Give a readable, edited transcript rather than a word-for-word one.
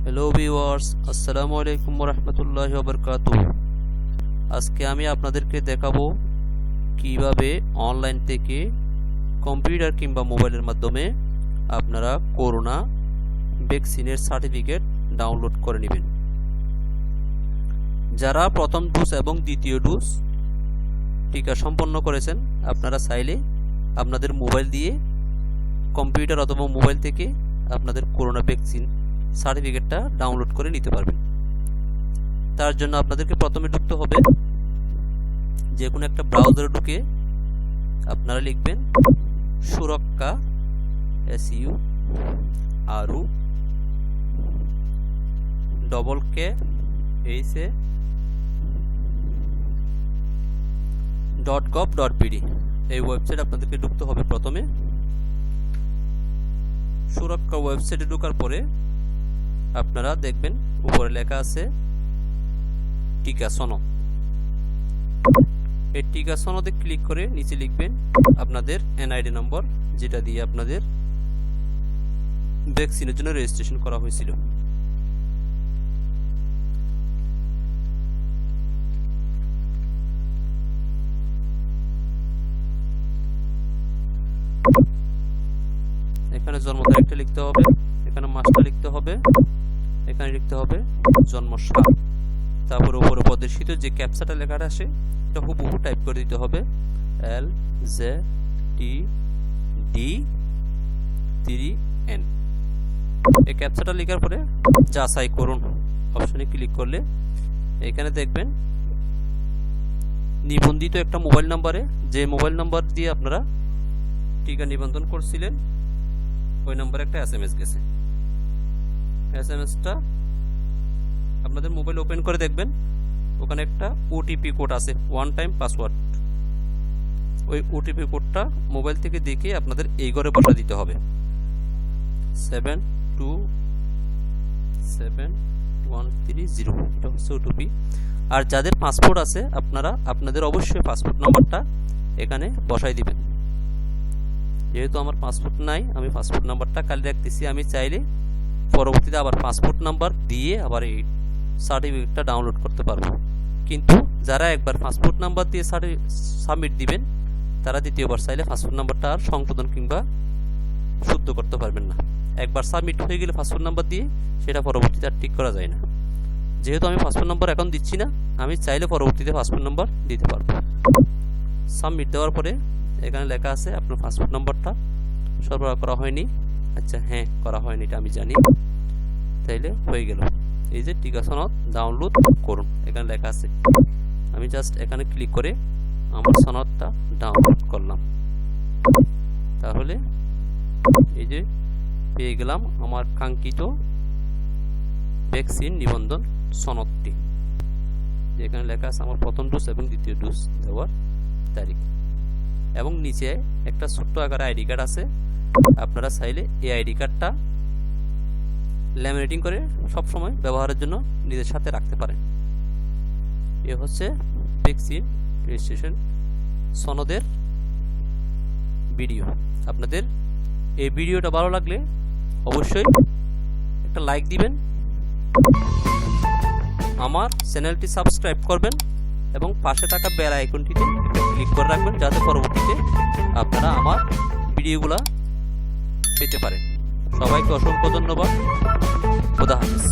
Hello viewers, আসসালামু আলাইকুম ওয়া রাহমাতুল্লাহি ওয়া বারাকাতুহু। আজকে আমি আপনাদেরকে দেখাবো কিভাবে অনলাইন থেকে কম্পিউটার কিংবা মোবাইলের মাধ্যমে আপনারা করোনা ভ্যাকসিনের সার্টিফিকেট ডাউনলোড করে নেবেন। যারা প্রথম ডোজ এবং দ্বিতীয় ডোজ টিকা সম্পন্ন করেছেন, আপনারা চাইলে আপনাদের মোবাইল দিয়ে কম্পিউটার অথবা মোবাইল থেকে আপনাদের করোনা ভ্যাকসিন সার্টিফিকেটটা ডাউনলোড করে নিতে পারবেন। তার জন্য আপনাদেরকে প্রথমে ঢুকতে হবে যে কোনো একটা ব্রাউজারে ঢুকে আপনারা লিখবেন সুরক্ষা SURUKHA.gov.pd এই ওয়েবসাইট আপনাদেরকে ঢুকতে হবে। প্রথমে সুরক্ষা ওয়েবসাইটে ঢোকার পরে আপনারা দেখবেন উপরে লেখা আছে টিকা সনদ। এই টিকা সনদে ক্লিক করে নিচে লিখবেন আপনাদের এনআইডি নম্বর, যেটা দিয়ে আপনাদের ভ্যাকসিনের জন্য রেজিস্ট্রেশন করা হয়েছিল। এখানে জন্ম তারিখটা লিখতে হবে, এখানে মাসটা লিখতে হবে, এখানে লিখতে হবে জন্ম সাল। তারপর উপরে প্রদর্শিত যে ক্যাপচাটা লেখাটা আসে এটা হুবহু টাইপ করে দিতে হবে LZTD3N। এই ক্যাপচাটা লেখার পরে যাচাই করুন অপশনে ক্লিক করলে এখানে দেখবেন নিবন্ধিত একটা মোবাইল নাম্বারে, যে মোবাইল নাম্বার দিয়ে আপনারা টিকা নিবন্ধন করছিলেন ওই নম্বরে একটা SMS গেছে। SMSটা আপনাদের মোবাইল ওপেন করে দেখবেন ওখানে একটা OTP কোড আছে, ওয়ান টাইম পাসওয়ার্ড। ওই OTP কোডটা মোবাইল থেকে দেখে আপনাদের এই ঘরে বসা দিতে হবে 727130, এটা হচ্ছে OTP। আর যাদের পাসপোর্ট আছে আপনারা আপনাদের অবশ্যই পাসপোর্ট নাম্বারটা এখানে বসাই দিবেন। যেহেতু আমার পাসপোর্ট নাই, আমি পাসপোর্ট নাম্বারটা খালি রাখতেছি। আমি চাইলে পরবর্তীতে আবার পাসপোর্ট নাম্বার দিয়ে আবার এই সার্টিফিকেটটা ডাউনলোড করতে পারবো। কিন্তু যারা একবার পাসপোর্ট নাম্বার দিয়ে সাবমিট দিবেন তারা দ্বিতীয়বার চাইলে পাসপোর্ট নাম্বারটা আর সংশোধন কিংবা শুদ্ধ করতে পারবেন না। একবার সাবমিট হয়ে গেলে পাসপোর্ট নাম্বার দিয়ে সেটা পরবর্তীতে আর ঠিক করা যায় না। যেহেতু আমি পাসপোর্ট নাম্বার এখন দিচ্ছি না, আমি চাইলে পরবর্তীতে পাসপোর্ট নাম্বার দিতে পারবো। সাবমিট দেওয়ার পরে এখানে লেখা আছে আপনার পাসপোর্ট নাম্বারটা সরবরাহ করা হয়নি। আচ্ছা, হ্যাঁ করা হয়নি, এটা আমি জানি। তাইলে হয়ে গেল। এই যে টিকা সনদ ডাউনলোড করুন এখানে লেখা আছে। আমি জাস্ট এখানে ক্লিক করে আমার সনদটা ডাউনলোড করলাম। তাহলে এই যে পেয়ে গেলাম আমার কাঙ্ক্ষিত ভ্যাকসিন নিবন্ধন সনদটি, যেখানে লেখা আছে আমার প্রথম ডোজ এবং দ্বিতীয় ডোজ দেওয়ার তারিখ। এবং নিচে একটা ছোট্ট আকারে আইডি কার্ড আছে। আপনারা চাইলে এই আইডি কার্ডটা ল্যামিনেটিং করে সবসময় ব্যবহারের জন্য নিজের সাথে রাখতে পারেন। এ হচ্ছে ভ্যাকসিন রেজিস্ট্রেশন সনদের ভিডিও। আপনাদের এই ভিডিওটা ভালো লাগলে অবশ্যই একটা লাইক দিবেন, আমার চ্যানেলটি সাবস্ক্রাইব করবেন এবং পাশে থাকা বেল আইকনটিতে একটা ক্লিক করে রাখবেন যাতে পরবর্তীতে আপনারা আমার ভিডিওগুলো পেতে পারেন। সবাইকে অসংখ্য ধন্যবাদ। খোদা হাফেজ।